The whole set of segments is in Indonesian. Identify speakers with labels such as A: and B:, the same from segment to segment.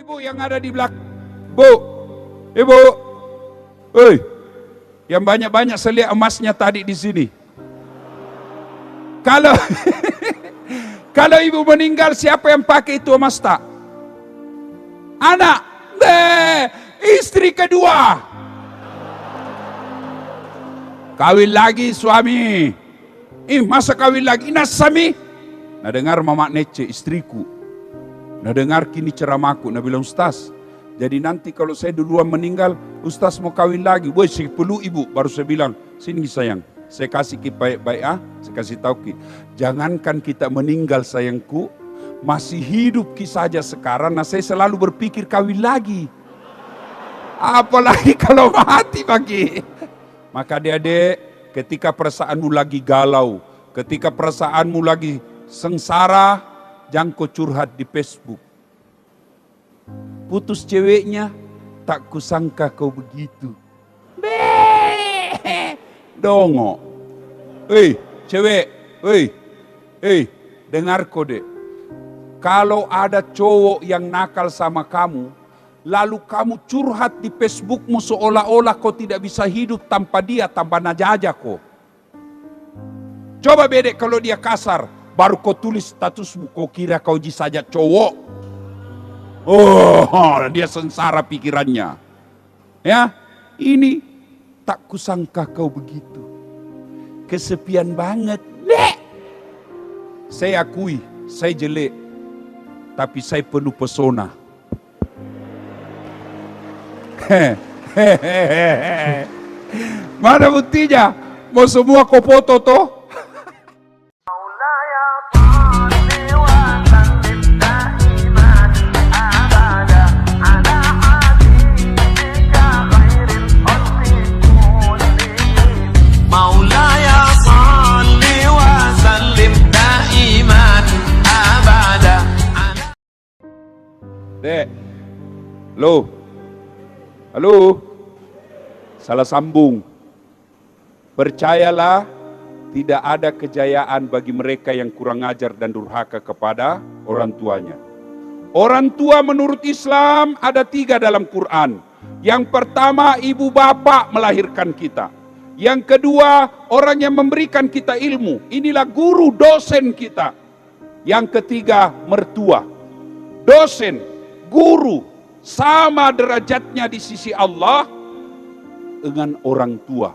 A: Ibu-ibu yang ada di belakang. Bu, ibu, oi, yang banyak-banyak saya lihat emasnya tadi di sini. Kalau kalau ibu meninggal, siapa yang pakai itu emas tak? Anak, istri kedua. Kawin lagi suami. Masa kawin lagi? Nasami. Nah dengar mama nece istriku. Nah dengar kini ceramahku. Nah bilang, Ustaz, jadi nanti kalau saya duluan meninggal, Ustaz mau kawin lagi. Woi, saya perlu ibu. Baru saya bilang, sini sayang, saya kasih ki baik-baik saya kasih tahu ki. Jangankan kita meninggal sayangku, masih hidup ki saja sekarang. Nah saya selalu berpikir kawin lagi. Apalagi kalau mati bagi. Maka adik-adik, ketika perasaanmu lagi galau, ketika perasaanmu lagi sengsara, jangan kau curhat di Facebook. Putus ceweknya, tak kusangka kau begitu. Dongo. Cewek, dengar kau deh. Kalau ada cowok yang nakal sama kamu, lalu kamu curhat di Facebookmu seolah-olah kau tidak bisa hidup tanpa dia, tanpa najajah kau. Coba bedek kalau dia kasar, baru kau tulis statusmu, kau kira kau saja cowok. Oh, dia sengsara pikirannya. Ya, ini tak kusangka kau begitu. Kesepian banget. Saya akui, saya jelek. Tapi saya penuh pesona. Mana buktinya? Mau semua kau foto toh? Dek, halo, salah sambung. Percayalah, tidak ada kejayaan bagi mereka yang kurang ajar dan durhaka kepada orang tuanya. Orang tua menurut Islam ada 3 dalam Quran. Yang pertama, ibu bapak melahirkan kita. Yang kedua, orang yang memberikan kita ilmu. Inilah guru, dosen kita. Yang ketiga, mertua. Dosen, guru, sama derajatnya di sisi Allah dengan orang tua.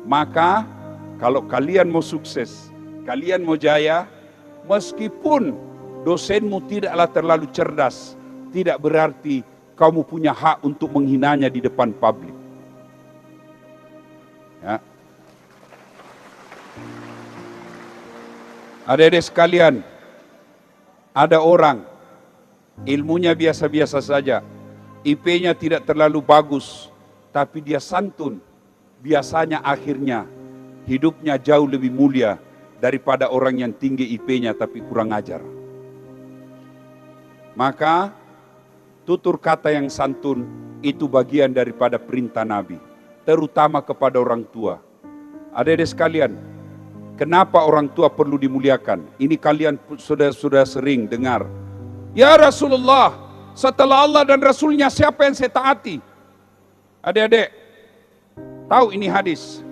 A: Maka kalau kalian mau sukses, kalian mau jaya, meskipun dosenmu tidaklah terlalu cerdas, tidak berarti kamu punya hak untuk menghinanya di depan publik. Ya. Adik-adik sekalian, ada orang ilmunya biasa-biasa saja, IP-nya tidak terlalu bagus, tapi dia santun. Biasanya akhirnya hidupnya jauh lebih mulia daripada orang yang tinggi IP-nya tapi kurang ajar. Maka tutur kata yang santun itu bagian daripada perintah Nabi, terutama kepada orang tua. Adik-adik sekalian, kenapa orang tua perlu dimuliakan? Ini kalian sudah sering dengar. Ya Rasulullah, setelah Allah dan Rasulnya siapa yang saya taati? Adik-adik, tahu ini hadis.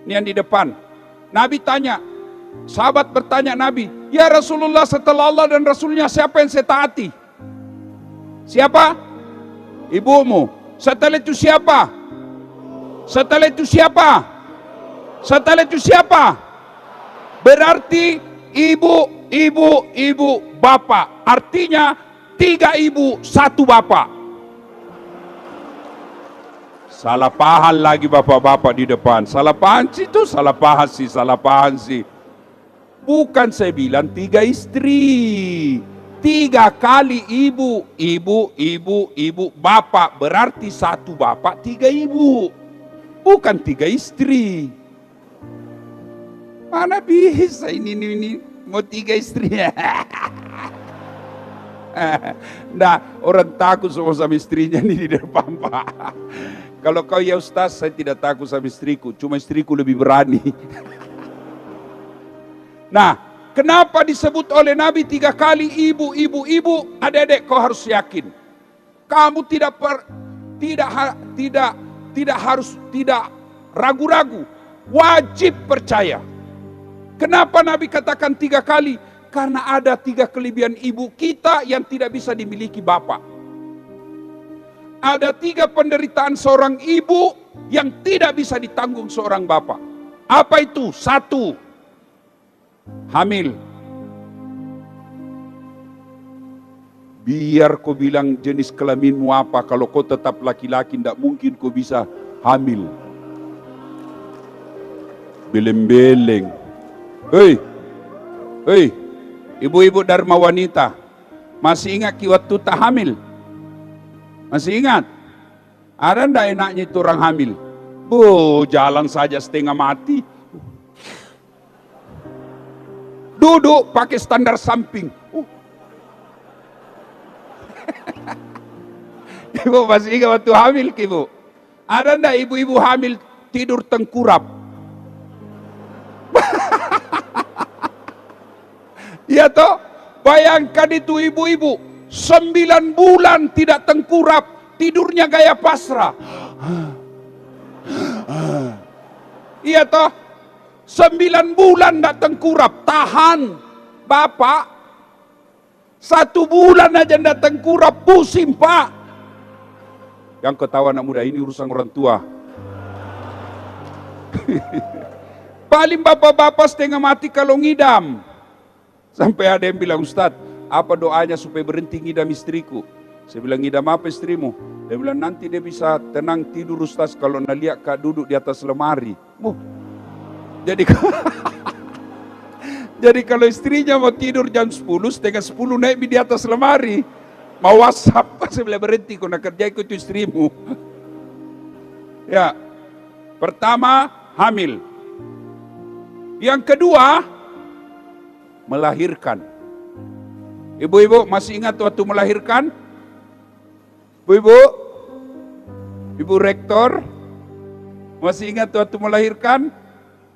A: Ini yang di depan. Nabi tanya, sahabat bertanya Nabi, ya Rasulullah, setelah Allah dan Rasulnya siapa yang saya taati? Siapa? Ibumu. Setelah itu siapa? Setelah itu siapa? Setelah itu siapa? Berarti ibu, bapak. Artinya 3 ibu, 1 bapak. Salah paham lagi bapak-bapak di depan. Salah paham sih. Bukan saya bilang 3 istri. 3 kali ibu, bapak. Berarti 1 bapak, 3 ibu. Bukan 3 istri. Mana bisa ini mau 3 istri. Nah, orang takut sama istrinya nih di depan, Pak. Kalau kau ya Ustaz, saya tidak takut sama istriku, cuma istriku lebih berani. Nah, kenapa disebut oleh Nabi 3 kali ibu? Adik-adik kau harus yakin, Kamu tidak ragu-ragu, wajib percaya. Kenapa Nabi katakan 3 kali? Karena ada 3 kelebihan ibu kita yang tidak bisa dimiliki bapak. Ada 3 penderitaan seorang ibu yang tidak bisa ditanggung seorang bapak. Apa itu? 1, hamil. Biar kau bilang jenis kelaminmu apa, kalau kau tetap laki-laki tidak mungkin kau bisa hamil. Beleng-beleng. Hei, ibu-ibu Dharma Wanita, masih ingat waktu tak hamil? Masih ingat? Ada ndak enaknya itu orang hamil? Jalan saja setengah mati. Duduk pakai standar samping. Ibu masih ingat waktu hamil, Ibu? Ada ndak ibu-ibu hamil tidur tengkurap? Iya toh? Bayangkan itu ibu-ibu 9 bulan tidak tengkurap, tidurnya gaya pasrah. Iya toh? 9 bulan tidak tengkurap, tahan. Bapak 1 bulan aja tidak tengkurap, pusing Pak. Yang ketawa anak muda, ini urusan orang tua. Paling bapak-bapak setengah mati kalau ngidam. Sampai ada yang bilang, Ustadz, apa doanya supaya berhenti ngidam istriku? Saya bilang, ngidam apa istrimu? Dia bilang, nanti dia bisa tenang tidur Ustadz kalau lihat Kak duduk di atas lemari. Jadi jadi kalau istrinya mau tidur jam 10, setengah 10 naik di atas lemari. Mau WhatsApp, saya bilang berhenti, kau nak kerja ikut istrimu. Ya, pertama hamil. Yang kedua, melahirkan. Ibu-ibu masih ingat waktu melahirkan? Ibu-ibu, Ibu Rektor, masih ingat waktu melahirkan?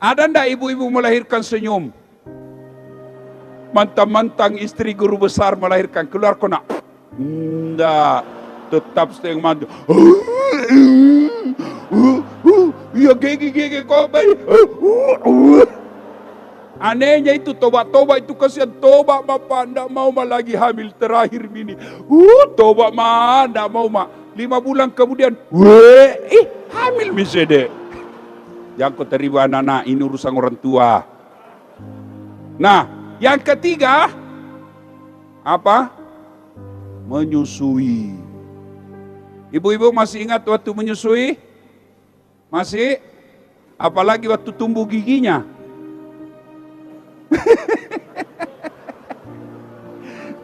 A: Ada ndak ibu-ibu melahirkan senyum? Mantang-mantang istri guru besar melahirkan, keluar kena. Ndak, tetap setengah mati. Ya gigi kau bayi. Anehnya itu tobat itu kasihan, tobat Bapak ndak mau lagi hamil terakhir bini. Tobat ndak mau 5 bulan kemudian, hamil misalnya. Yang kau terima anak-anak, ini urusan orang tua. Nah, yang ketiga apa? Menyusui. Ibu-ibu masih ingat waktu menyusui? Masih? Apalagi waktu tumbuh giginya.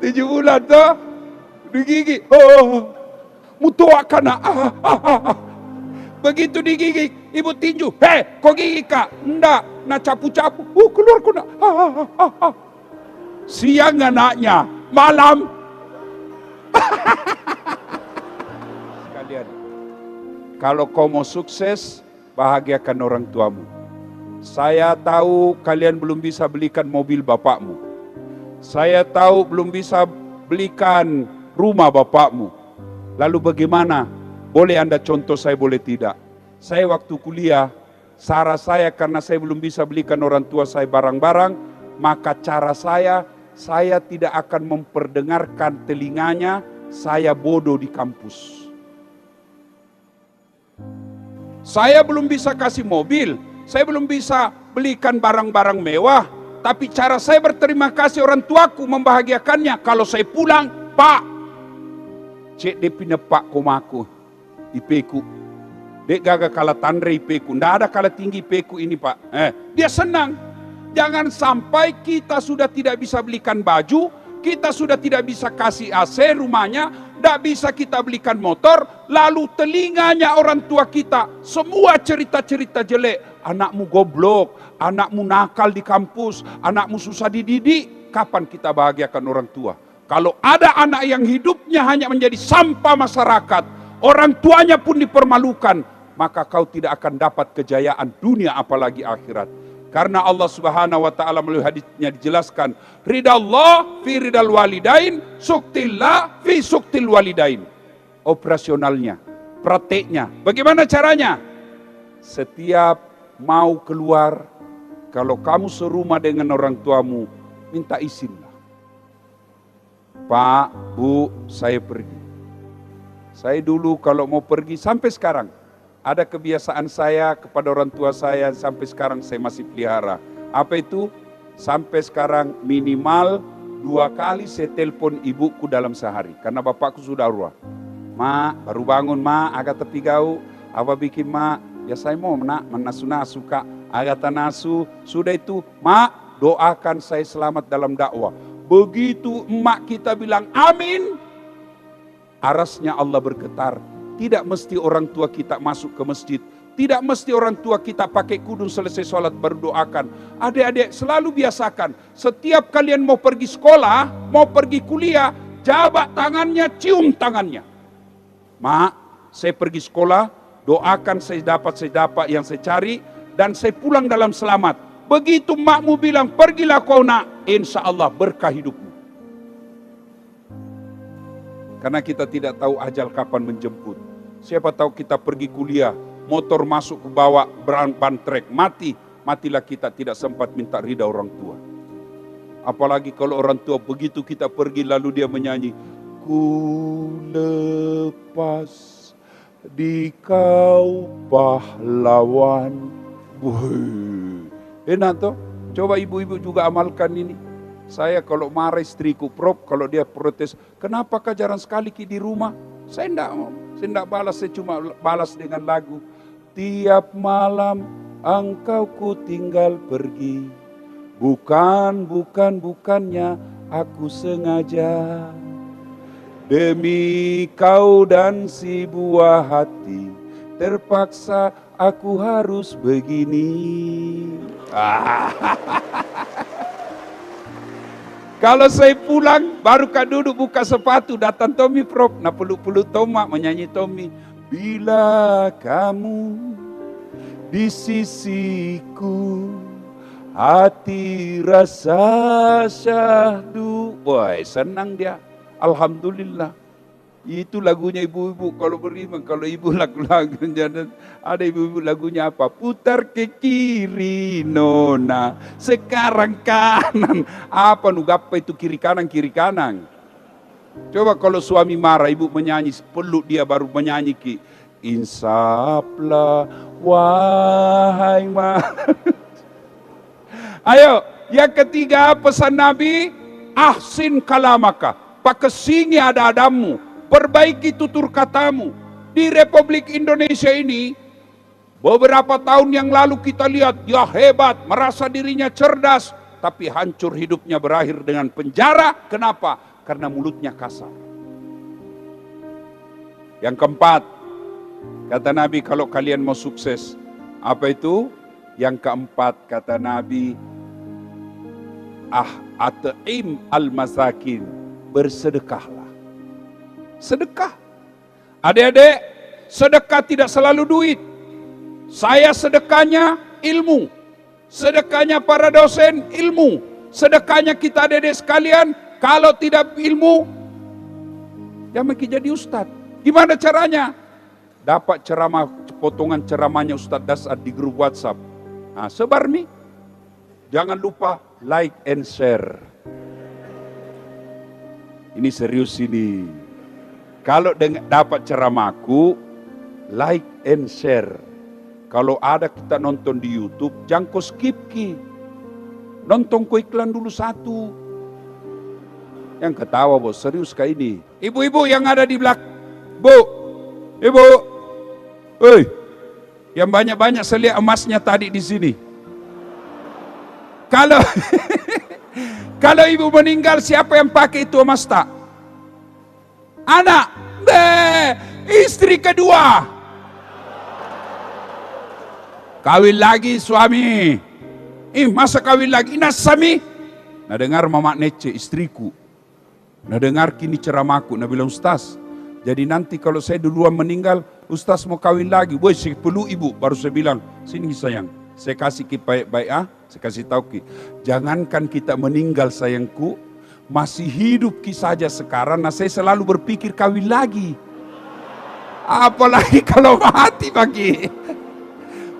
A: 7 bulan tuh digigit. Mutua kana. Begitu digigit, ibu tinju. Kok gigi Kak? Enggak, nak capu-capu. Keluar kuna. Siang anaknya, malam. Sekalian, kalau kau mau sukses, bahagiakan orang tuamu. Saya tahu kalian belum bisa belikan mobil bapakmu. Saya tahu belum bisa belikan rumah bapakmu. Lalu bagaimana? Boleh Anda contoh, saya boleh tidak? Saya waktu kuliah, cara saya karena saya belum bisa belikan orang tua saya barang-barang, maka cara saya tidak akan memperdengarkan telinganya, saya bodoh di kampus. Saya belum bisa kasih mobil, saya belum bisa belikan barang-barang mewah, tapi cara saya berterima kasih orang tuaku membahagiakannya. Kalau saya pulang, Pak, cek dia pindah Pak komaku, IP-ku. Dek gagal kalah tandre IP-ku, ndak ada kalah tinggi IP-ku ini Pak. Dia senang. Jangan sampai kita sudah tidak bisa belikan baju, kita sudah tidak bisa kasih AC rumahnya, tidak bisa kita belikan motor, lalu telinganya orang tua kita semua cerita-cerita jelek. Anakmu goblok, anakmu nakal di kampus, anakmu susah dididik. Kapan kita bahagiakan orang tua? Kalau ada anak yang hidupnya hanya menjadi sampah masyarakat, orang tuanya pun dipermalukan, maka kau tidak akan dapat kejayaan dunia apalagi akhirat. Karena Allah Subhanahu wa taala melalui hadisnya dijelaskan, ridallah fi ridal walidain, suktillah fi suktil walidain. operasionalnya, prakteknya. Bagaimana caranya? Setiap mau keluar, kalau kamu serumah dengan orang tuamu, minta izinlah. Pak, Bu, saya pergi. Saya dulu kalau mau pergi sampai sekarang, ada kebiasaan saya kepada orang tua saya sampai sekarang saya masih pelihara. Apa itu? Sampai sekarang minimal 2 kali saya telepon ibuku dalam sehari. Karena bapakku sudah arwah. Mak, baru bangun mak, agak tepi gau. Apa bikin mak? Ya saya mau nak, menasu-nasu kak. Agak tanasu. Sudah itu, mak doakan saya selamat dalam dakwah. Begitu emak kita bilang amin, arasnya Allah bergetar. Tidak mesti orang tua kita masuk ke masjid. Tidak mesti orang tua kita pakai kudung selesai sholat baru doakan. Adik-adik selalu biasakan. Setiap kalian mau pergi sekolah, mau pergi kuliah, jabat tangannya, cium tangannya. Mak, saya pergi sekolah, doakan saya dapat yang saya cari, dan saya pulang dalam selamat. Begitu makmu bilang, pergilah kau nak, insya Allah berkah hidupmu. Karena kita tidak tahu ajal kapan menjemput. Siapa tahu kita pergi kuliah, motor masuk ke bawah, ban trek, matilah kita tidak sempat minta ridha orang tua. Apalagi kalau orang tua begitu kita pergi lalu dia menyanyi, ku lepas di kau pahlawan. Enak toh? Coba ibu-ibu juga amalkan ini. Saya kalau marah istriku, Prof, kalau dia protes, kenapa kau jarang sekali di rumah? Saya enggak balas, saya cuma balas dengan lagu. Tiap malam engkau ku tinggal pergi, bukannya aku sengaja. Demi kau dan si buah hati, terpaksa aku harus begini. Kalau saya pulang, baru kak duduk buka sepatu, datang Tommy Prof. Nah peluk-peluk Toma, menyanyi Tommy. Bila kamu di sisiku, hati rasa syahdu. Wah, senang dia. Alhamdulillah. Itu lagunya ibu-ibu kalau beriman. Kalau ibu lagu-lagu, ada ibu-ibu lagunya apa? Putar ke kiri nona, sekarang kanan. Apa nugapa itu kiri kanan? Coba kalau suami marah, ibu menyanyi, peluk dia baru menyanyi ki. Insaplah wahai Ayo, yang ketiga pesan Nabi, ahsin kalamaka, pakesingi ada-adamu. Perbaiki tutur katamu. Di Republik Indonesia ini, beberapa tahun yang lalu kita lihat, dia hebat, merasa dirinya cerdas, tapi hancur hidupnya berakhir dengan penjara. Kenapa? Karena mulutnya kasar. Yang keempat, kata Nabi, kalau kalian mau sukses, apa itu? Yang keempat, kata Nabi, at'im al-masakin, bersedekahlah. Sedekah. Adik-adik, sedekah tidak selalu duit. Saya sedekahnya ilmu. Sedekahnya para dosen ilmu. Sedekahnya kita adik-adik sekalian, kalau tidak ilmu, jangan jadi ustadz. Gimana caranya? Dapat ceramah, potongan ceramahnya Ustadz Dasad di grup WhatsApp. Nah, sebar nih. Jangan lupa like and share. Ini serius ini. Kalau dapat ceramahku, like and share. Kalau ada kita nonton di YouTube, jangan kau skip ki. Nonton kau iklan dulu satu. Yang ketawa bos, serius kayak ini. Ibu-ibu yang ada di belakang, Bu, ibu, yang banyak-banyak saya lihat emasnya tadi di sini. Kalau kalau ibu meninggal, siapa yang pakai itu emas tak? Anak, istri kedua, kawin lagi suami. Masa kawin lagi? Nasami. Nah dengar mama Nece, istriku. Nah dengar kini ceramahku. Nah bilang, Ustaz, jadi nanti kalau saya duluan meninggal, Ustaz mau kawin lagi. Boy, saya peluk ibu. Baru saya bilang, sini sayang, saya kasih ki baik-baik saya kasih tahu ki. Jangankan kita meninggal sayangku, masih hidup ki saja sekarang. Nah saya selalu berpikir kawin lagi. Apalagi kalau mati pagi.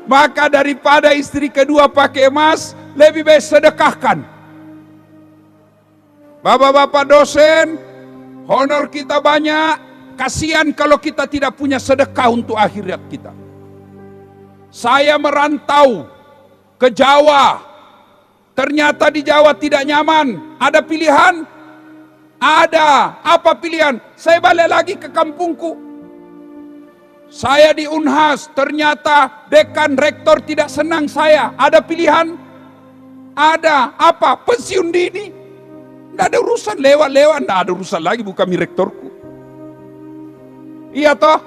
A: Maka daripada istri kedua pakai emas, lebih baik sedekahkan. Bapak-bapak dosen, honor kita banyak, kasihan kalau kita tidak punya sedekah untuk akhirat kita. Saya merantau ke Jawa, ternyata di Jawa tidak nyaman. Ada pilihan? Ada. Apa pilihan? Saya balik lagi ke kampungku. Saya di Unhas, ternyata dekan rektor tidak senang saya. Ada pilihan? Ada. Apa? Pensiun dini. Tidak ada urusan, lewat-lewat. Tidak ada urusan lagi, bukan rektorku. Iya toh?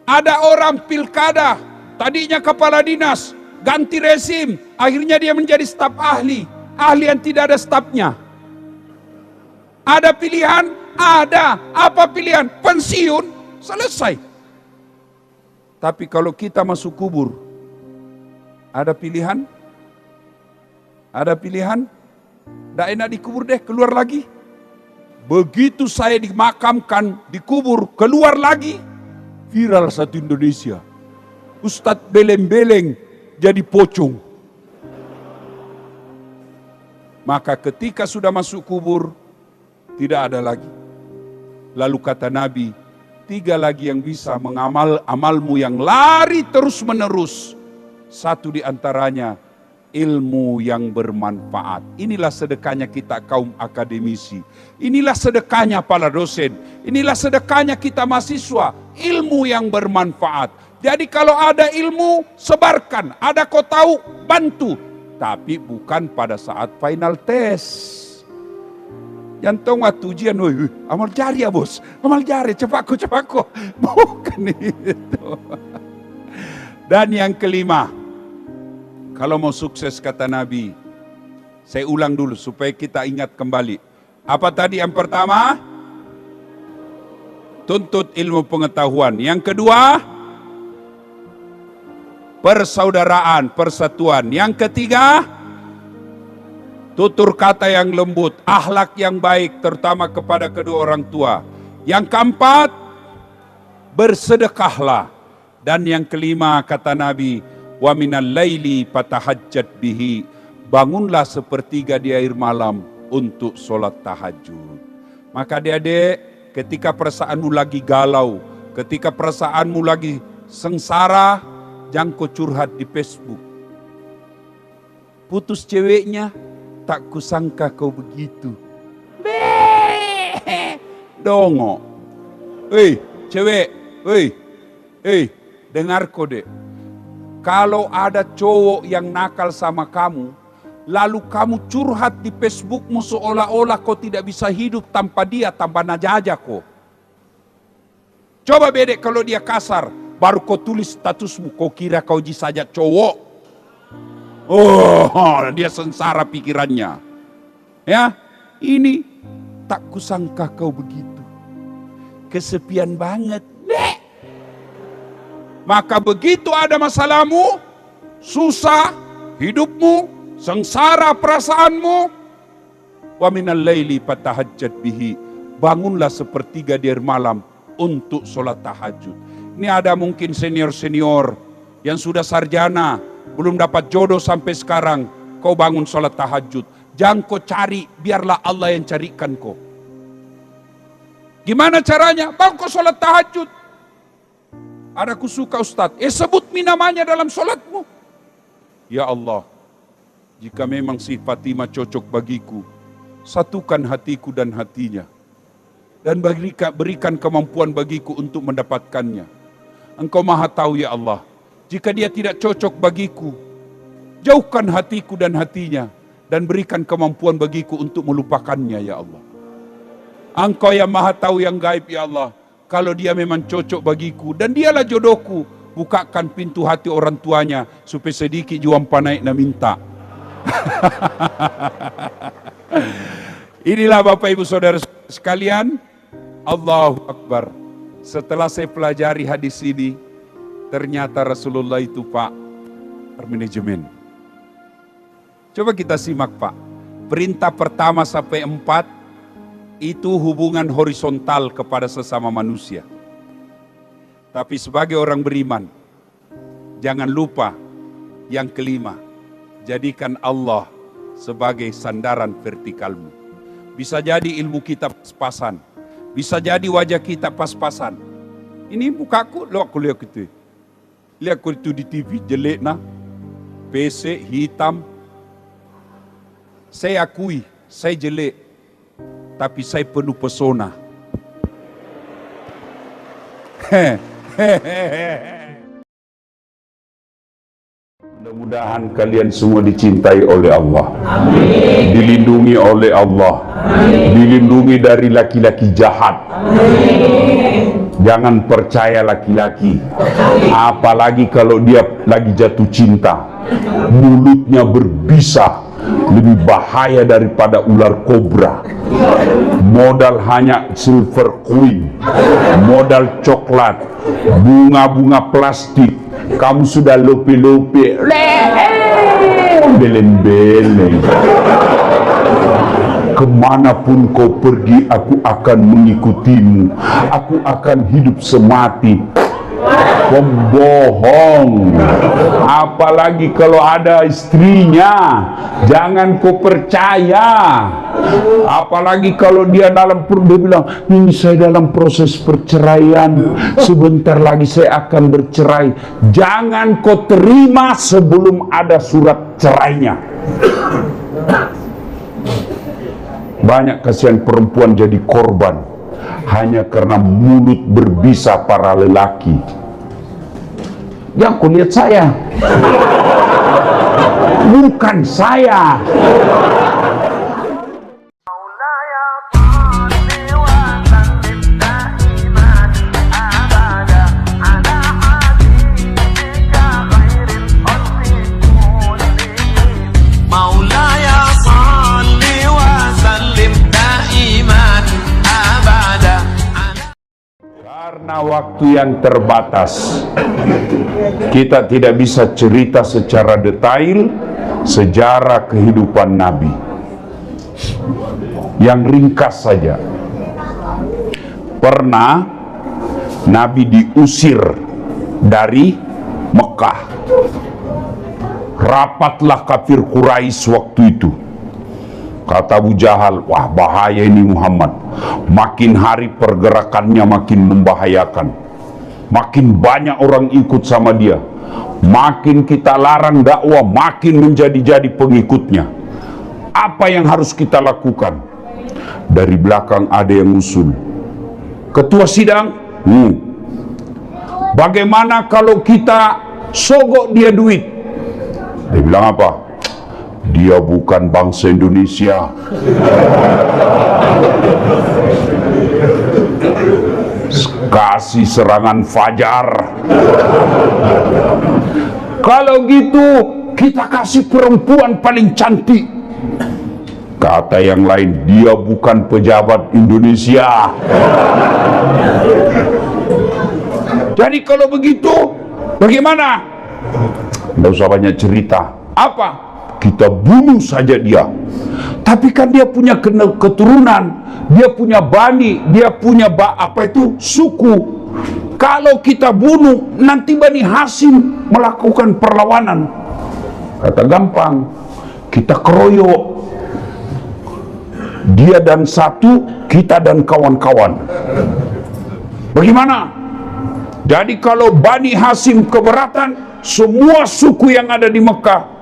A: Ada orang pilkada, tadinya kepala dinas, ganti rezim, akhirnya dia menjadi staf ahli. Ahli yang tidak ada stafnya. Ada pilihan? Ada. Apa pilihan? Pensiun. Selesai. Tapi kalau kita masuk kubur, ada pilihan? Ada pilihan? Tidak enak dikubur deh, keluar lagi. Begitu saya dimakamkan, dikubur, keluar lagi. Viral satu Indonesia. Ustadz beleng-beleng jadi pocong. Maka ketika sudah masuk kubur, tidak ada lagi. Lalu kata Nabi, 3 lagi yang bisa mengamal amalmu yang lari terus menerus. Satu di antaranya, ilmu yang bermanfaat. Inilah sedekahnya kita kaum akademisi. Inilah sedekahnya para dosen. Inilah sedekahnya kita mahasiswa. Ilmu yang bermanfaat. Jadi kalau ada ilmu, sebarkan. Ada kau tahu, bantu. Tapi bukan pada saat final test. Yang tahu waktu ujian, amal jari ya bos. Amal jari, cepatku. Bukan itu. Dan yang kelima, kalau mau sukses kata Nabi, saya ulang dulu supaya kita ingat kembali. Apa tadi yang pertama? Tuntut ilmu pengetahuan. Yang kedua, persaudaraan, persatuan. Yang ketiga, tutur kata yang lembut, akhlak yang baik terutama kepada kedua orang tua. Yang keempat, bersedekahlah. Dan yang kelima kata Nabi, wa minal laili fatahajjat bihi, bangunlah sepertiga di akhir malam untuk sholat tahajud. Maka adik-adik, ketika perasaanmu lagi galau, ketika perasaanmu lagi sengsara, jangan kau curhat di Facebook. Putus ceweknya, tak kusangka kau begitu. Dongo. Cewek, dengar kau dek. Kalau ada cowok yang nakal sama kamu, lalu kamu curhat di Facebookmu seolah-olah kau tidak bisa hidup tanpa dia, tanpa najajah kau. Coba bedek kalau dia kasar, baru kau tulis statusmu, kau kira kau saja cowok. Oh, dia sengsara pikirannya. Ya, ini tak kusangka kau begitu. Kesepian banget. Maka begitu ada masalahmu, susah hidupmu, sengsara perasaanmu, wa minal laili fatahajjat bihi, bangunlah sepertiga di malam untuk sholat tahajud. Ini ada mungkin senior-senior yang sudah sarjana, belum dapat jodoh sampai sekarang, kau bangun sholat tahajud. Jangan kau cari, biarlah Allah yang carikan kau. Gimana caranya? Bangun kau sholat tahajud. Ada kusuka Ustaz, sebut namanya dalam sholatmu. Ya Allah, jika memang si Fatimah cocok bagiku, satukan hatiku dan hatinya. Dan berikan kemampuan bagiku untuk mendapatkannya. Engkau maha tahu ya Allah, jika dia tidak cocok bagiku, jauhkan hatiku dan hatinya. Dan berikan kemampuan bagiku untuk melupakannya ya Allah. Engkau yang maha tahu yang gaib ya Allah. Kalau dia memang cocok bagiku dan dialah jodohku, bukakan pintu hati orang tuanya supaya sedikit juang panai na minta. Inilah Bapak Ibu Saudara sekalian, Allahu Akbar. Setelah saya pelajari hadis ini, ternyata Rasulullah itu Pak, bermanajemen. Coba kita simak Pak. Perintah pertama sampai 4, itu hubungan horizontal kepada sesama manusia. Tapi sebagai orang beriman, jangan lupa yang kelima, jadikan Allah sebagai sandaran vertikalmu. Bisa jadi ilmu kita pas-pasan, bisa jadi wajah kita pas-pasan. Ini mukaku, lo aku lihat itu. Lihat aku itu di TV, jelek nah. PC hitam. Saya akui, saya jelek. Tapi saya penuh pesona. Mudah-mudahan kalian semua dicintai oleh Allah. Amin. Dilindungi oleh Allah. Amin. Dilindungi dari laki-laki jahat. Amin. Jangan percaya laki-laki. Apalagi kalau dia lagi jatuh cinta. Mulutnya berbisa. Lebih bahaya daripada ular kobra. Modal hanya silver coin, modal coklat, bunga-bunga plastik. Kamu sudah lope-lope, beleng-beleng. Kemanapun kau pergi, aku akan mengikutimu. Aku akan hidup semati. Pembohong. Apalagi kalau ada istrinya, jangan kau percaya. Apalagi kalau dia dia bilang, ini saya dalam proses perceraian, sebentar lagi saya akan bercerai. Jangan kau terima sebelum ada surat cerainya. Banyak kasihan perempuan jadi korban hanya karena mulut berbisa para lelaki. Yang kau lihat saya, bukan saya. Karena waktu yang terbatas, kita tidak bisa cerita secara detail sejarah kehidupan Nabi. Yang ringkas saja. Pernah Nabi diusir dari Mekah. Rapatlah kafir Quraisy waktu itu. Kata Abu Jahal, wah bahaya ini Muhammad. Makin hari pergerakannya makin membahayakan. Makin banyak orang ikut sama dia. Makin kita larang dakwah, makin menjadi-jadi pengikutnya. Apa yang harus kita lakukan? Dari belakang ada yang usul. Ketua sidang, bagaimana kalau kita sogok dia duit? Dia bilang apa? Dia bukan bangsa Indonesia. Kasih serangan fajar. Kalau gitu kita kasih perempuan paling cantik. Kata yang lain, dia bukan pejabat Indonesia. Jadi kalau begitu bagaimana? Nggak usah banyak cerita. Apa? Kita bunuh saja dia. Tapi kan dia punya keturunan, dia punya bani, dia punya suku. Kalau kita bunuh, nanti Bani Hasyim melakukan perlawanan. Kata gampang, kita keroyok. Dia dan satu, kita dan kawan-kawan. Bagaimana? Jadi kalau Bani Hasyim keberatan, semua suku yang ada di Mekah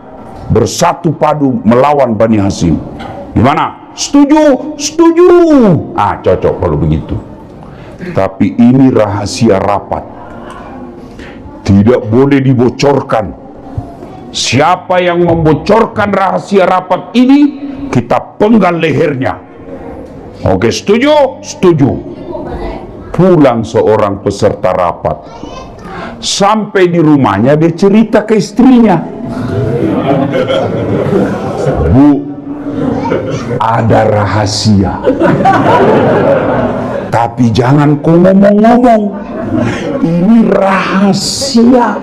A: bersatu padu melawan Bani Hasyim. Gimana? Setuju? Setuju. Cocok kalau begitu. Tapi ini rahasia rapat. Tidak boleh dibocorkan. Siapa yang membocorkan rahasia rapat ini, kita penggal lehernya. Oke, setuju? Setuju. Pulang seorang peserta rapat. Sampai di rumahnya dia cerita ke istrinya. Bu, ada rahasia. Tapi jangan kau ngomong-ngomong. Ini rahasia.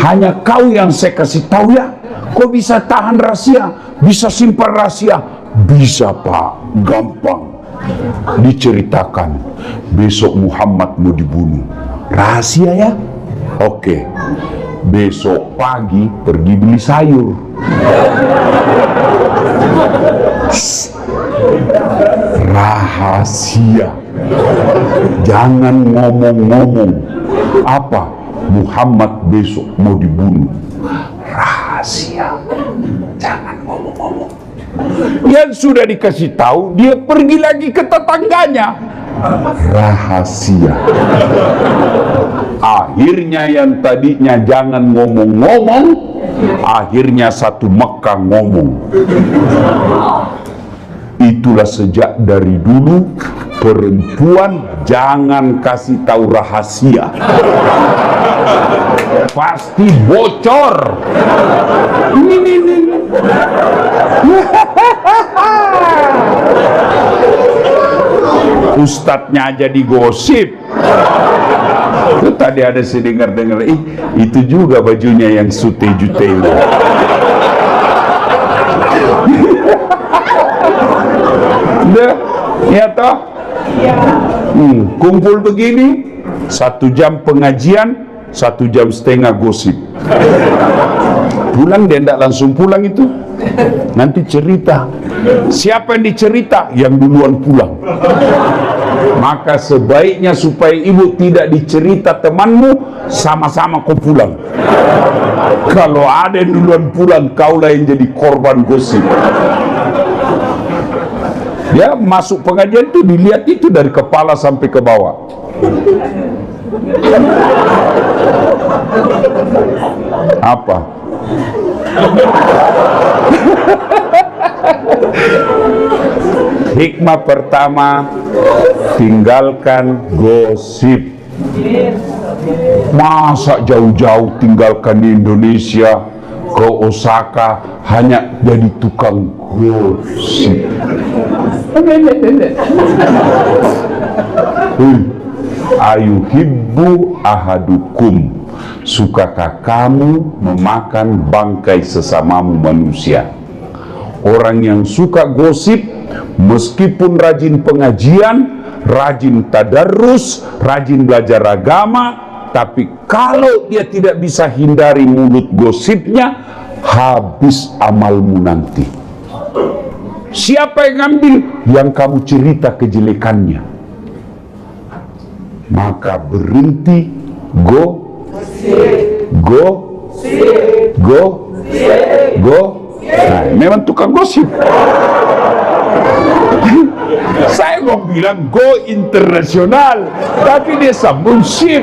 A: Hanya kau yang saya kasih tahu ya. Kau bisa tahan rahasia, bisa simpan rahasia. Bisa Pak, gampang. Diceritakan besok Muhammad mau dibunuh.
B: Rahasia ya? Oke. Besok pagi pergi beli sayur. Rahasia. Jangan ngomong-ngomong. Apa? Muhammad besok mau dibunuh. Rahasia. Jangan ngomong-ngomong. Yang sudah dikasih tahu, dia pergi lagi ke tetangganya. Rahasia. Akhirnya yang tadinya jangan ngomong-ngomong, akhirnya satu Mekah ngomong. Itulah sejak dari dulu perempuan jangan kasih tahu rahasia. Pasti bocor. Ini. Ustadznya jadi gosip. Itu tadi ada saya dengar, itu juga bajunya yang sute-jute. Ya toh? Kumpul begini, 1 jam pengajian, 1 jam setengah gosip. Pulang dia tidak langsung pulang itu. Nanti cerita. Siapa yang dicerita? Yang duluan pulang. Maka sebaiknya supaya ibu tidak dicerita temanmu, sama-sama kau pulang. Kalau ada yang duluan pulang, kaulah yang jadi korban gosip. Ya, masuk pengajian itu dilihat itu dari kepala sampai ke bawah. Apa? Hikmah pertama, tinggalkan gosip. Masa jauh-jauh tinggalkan di Indonesia ke Osaka hanya jadi tukang gosip. Ayuhibbu ahadukum, sukakah kamu memakan bangkai sesamamu manusia? Orang yang suka gosip, meskipun rajin pengajian, rajin tadarrus, rajin belajar agama, tapi kalau dia tidak bisa hindari mulut gosipnya, habis amalmu nanti. Siapa yang ngambil? Yang kamu cerita kejelekannya. Maka berhenti. Nah, memang tukang gosip. Saya mau bilang go internasional, tapi dia sambung ship.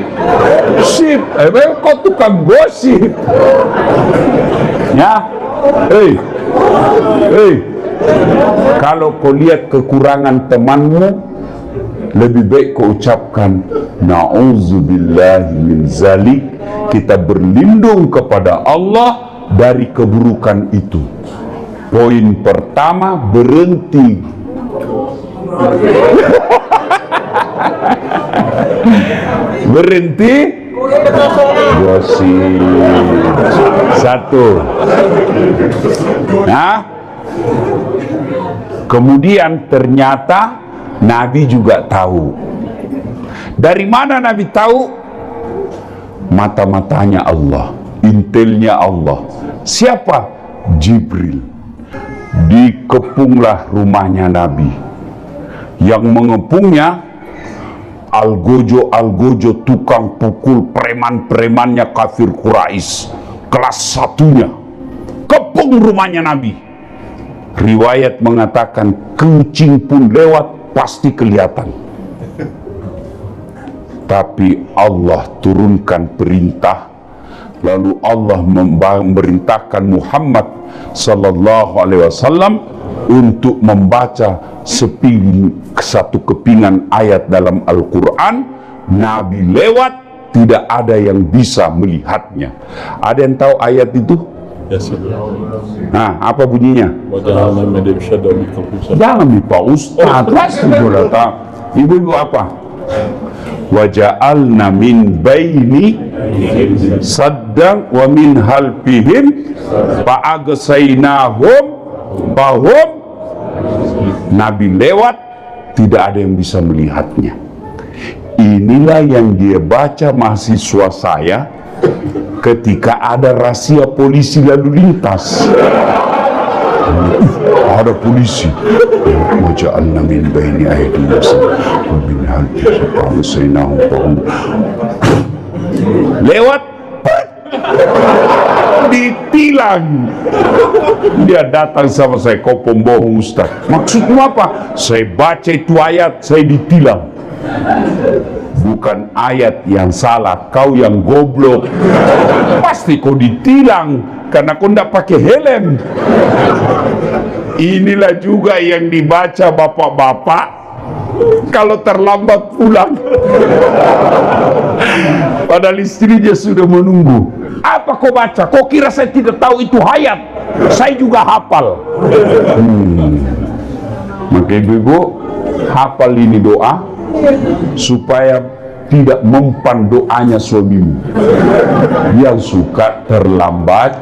B: Memang kau tukang gosip. Ya, kalau kau lihat kekurangan temanmu, lebih baik kau ucapkan na'udzubillahi min zalik. Kita berlindung kepada Allah dari keburukan itu. Poin pertama, berhenti. Berhenti gosip. 1. Nah, kemudian ternyata Nabi juga tahu. Dari mana Nabi tahu? Mata-matanya Allah, intelnya Allah. Siapa? Jibril. Dikepunglah rumahnya Nabi. Yang mengepungnya Algojo tukang pukul preman-premannya kafir Quraisy, kelas 1-nya. Kepung rumahnya Nabi. Riwayat mengatakan kucing pun lewat pasti kelihatan. Tapi Allah turunkan perintah, lalu Allah memerintahkan Muhammad sallallahu alaihi wasallam untuk membaca satu kepingan ayat dalam Al-Quran. Nabi lewat, tidak ada yang bisa melihatnya. Ada yang tahu ayat itu? Nah, apa bunyinya? Jangan Pak Ustaz, pasti sudah tahu. Ibu-ibu apa? Waja'alna min baini saddang wa min halfihim fa'agsaynahum bahum. Nabi lewat, tidak ada yang bisa melihatnya. Inilah yang dia baca mahasiswa saya ketika ada razia polisi lalu lintas. Ada polisi. Waja'alna min baini aydihim wa min khalfihim sayyi'ahum lewat ditilang. Dia datang sama saya, kau pembohong Ustaz. Maksudmu apa? Saya baca itu ayat, saya ditilang. Bukan ayat yang salah, kau yang goblok. Pasti kau ditilang karena kau tidak pakai helm. Inilah juga yang dibaca bapak-bapak kalau terlambat pulang. Padahal istrinya sudah menunggu. Apa kau baca? Kau kira saya tidak tahu itu ayat? Saya juga hafal. Maka ibu-ibu, hafal ini doa supaya tidak mempan doanya suamimu yang suka terlambat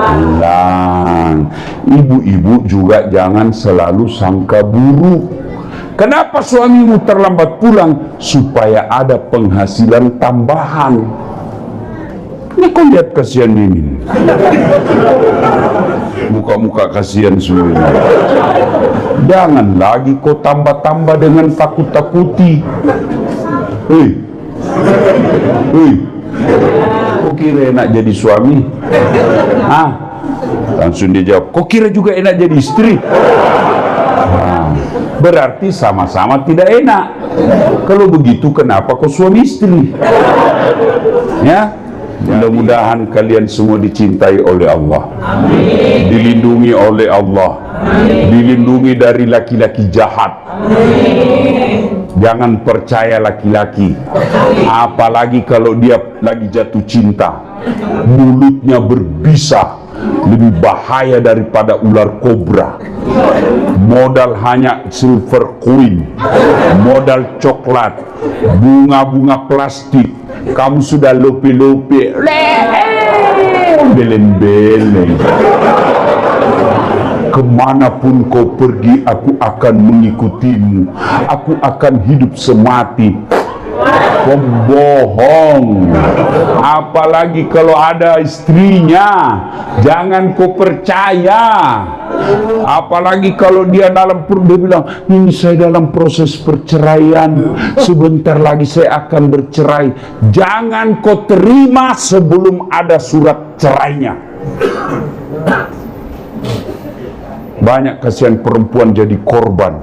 B: pulang. Ibu-ibu juga jangan selalu sangka buruk. Kenapa suamimu terlambat pulang? Supaya ada penghasilan tambahan. Ini kau lihat kasihan ini, muka-muka kasihan semua. Jangan lagi kau tambah-tambah dengan takut-takuti. Hei, kau kira enak jadi suami? Hah? Langsung dia jawab, kau kira juga enak jadi istri? Berarti sama-sama tidak enak. Kalau begitu kenapa kau suami istri? Ya, mudah-mudahan kalian semua dicintai oleh Allah. Amin. Dilindungi oleh Allah. Amin. Dilindungi dari laki-laki jahat. Amin. Jangan percaya laki-laki, apalagi kalau dia lagi jatuh cinta. Mulutnya berbisa, lebih bahaya daripada ular kobra. Modal hanya silver coin, modal coklat, bunga-bunga plastik, kamu sudah lope-lope, beleng-beleng. Kemanapun kau pergi, aku akan mengikutimu. Aku akan hidup semati. Pembohong. Apalagi kalau ada istrinya, jangan kau percaya. Apalagi kalau dia dia bilang, ini saya dalam proses perceraian, sebentar lagi saya akan bercerai. Jangan kau terima sebelum ada surat cerainya. Banyak kasihan perempuan jadi korban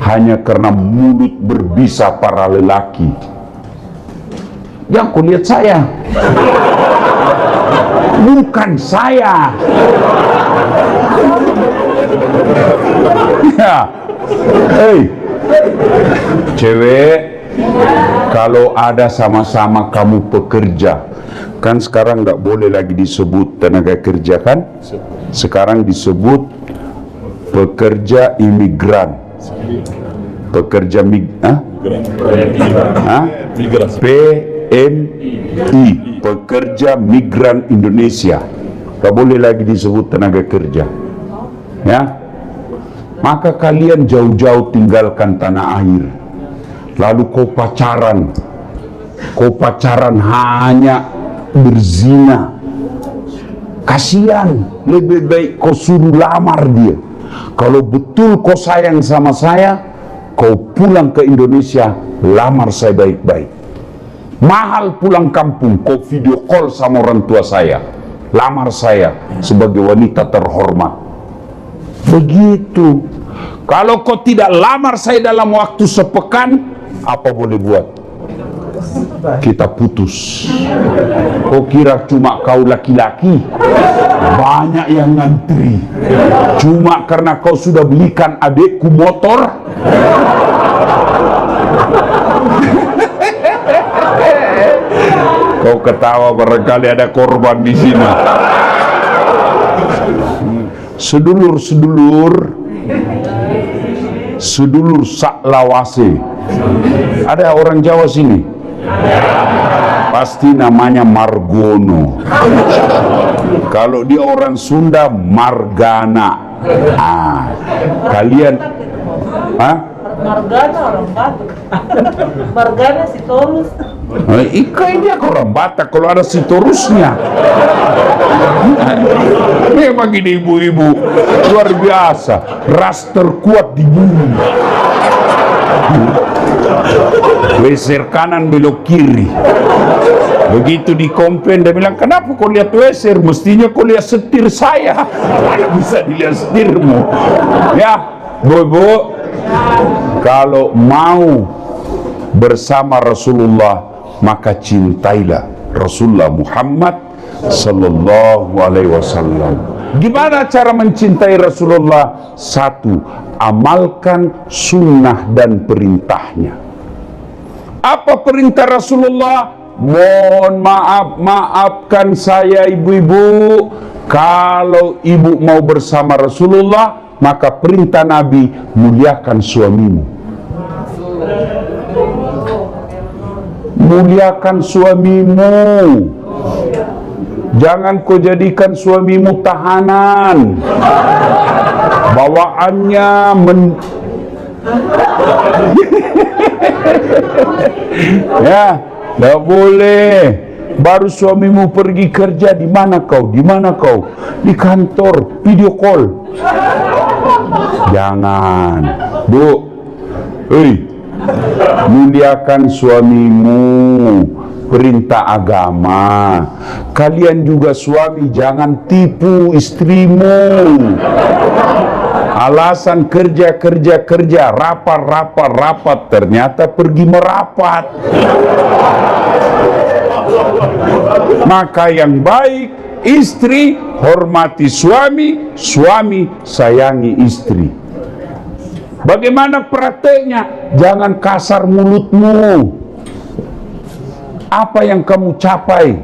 B: hanya karena mulut berbisa para lelaki. Yang kau lihat saya, bukan saya. Ya, hei, cewek, kalau ada sama-sama kamu pekerja, kan sekarang nggak boleh lagi disebut tenaga kerja kan? Sekarang disebut pekerja imigran, pekerja PMI, pekerja migran Indonesia. Tak boleh lagi disebut tenaga kerja. Ya, maka kalian jauh-jauh tinggalkan tanah air, lalu kau pacaran hanya berzina. Kasihan, lebih baik kau suruh lamar dia. Kalau betul kau sayang sama saya, kau pulang ke Indonesia, lamar saya baik-baik. Mahal pulang kampung, kau video call sama orang tua saya, lamar saya sebagai wanita terhormat. Begitu. Kalau kau tidak lamar saya dalam waktu sepekan, apa boleh buat? Kita putus. Kau kira cuma kau laki-laki? Banyak yang ngantri. Cuma karena kau sudah belikan adekku motor. Kau ketawa, barangkali ada korban di sini. Sedulur saklawase. Ada orang Jawa sini, pasti namanya Margono. Kalau dia orang Sunda, Margana. Kalian
C: Margana orang Batak. Margana Sitorus.
B: Ika ini aku orang Batak kalau ada Sitorusnya. Memang ini ibu-ibu luar biasa, ras terkuat di bumi. Weser kanan belok kiri. Begitu di komplain dia bilang, kenapa kau lihat weser? Mestinya kau lihat setir saya. Mana bisa dilihat setirmu? Ya, bu, kalau mau bersama Rasulullah maka cintailah Rasulullah Muhammad sallallahu alaihi wasallam. Gimana cara mencintai Rasulullah? Satu, amalkan sunnah dan perintahnya. Apa perintah Rasulullah? Mohon maaf, maafkan saya ibu-ibu. Kalau ibu mau bersama Rasulullah, maka perintah Nabi, muliakan suamimu. Muliakan suamimu. Jangan kau jadikan suamimu tahanan. Bawaannya ya, tidak boleh. Baru suamimu pergi kerja, di mana kau? Di mana kau? Di kantor, video call. Jangan, Bu. Muliakan suamimu. Perintah agama. Kalian juga suami, jangan tipu istrimu. Alasan kerja, rapat, ternyata pergi merapat. Maka yang baik, istri hormati suami, suami sayangi istri. Bagaimana prakteknya? Jangan kasar mulutmu. Apa yang kamu capai?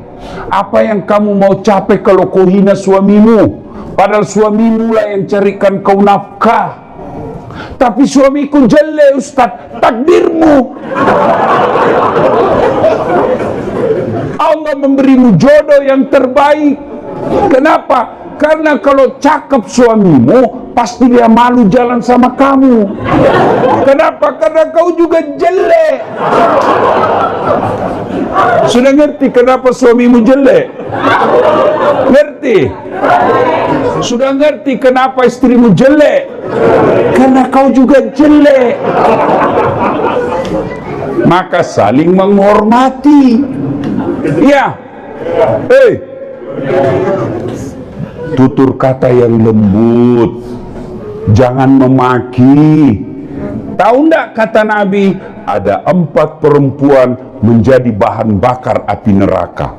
B: Apa yang kamu mau capai kalau kau hina suamimu? Padahal suamimu lah yang carikan kau nafkah. Tapi suamiku jelek, Ustaz. Takdirmu. Allah memberimu jodoh yang terbaik. Kenapa? Karena kalau cakep suamimu, pasti dia malu jalan sama kamu. Kenapa? Karena kau juga jelek. Sudah ngerti kenapa suamimu jelek? Ngerti? Sudah ngerti kenapa istrimu jelek? Karena kau juga jelek. Maka saling menghormati. Ya. Tutur kata yang lembut. Jangan memaki. Tahu enggak kata Nabi, ada 4 perempuan menjadi bahan bakar api neraka.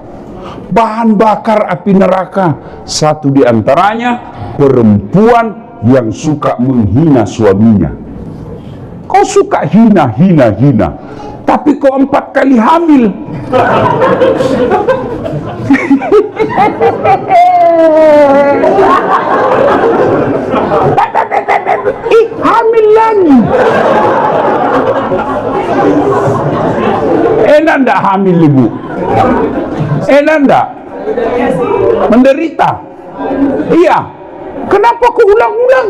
B: Bahan bakar api neraka. Satu di antaranya perempuan yang suka menghina suaminya. Kau suka hina, tapi kau 4 kali hamil. Hamil lagi. Enak ndak hamil ibu? Enak ndak? Menderita? Iya. Kenapa kau ulang-ulang?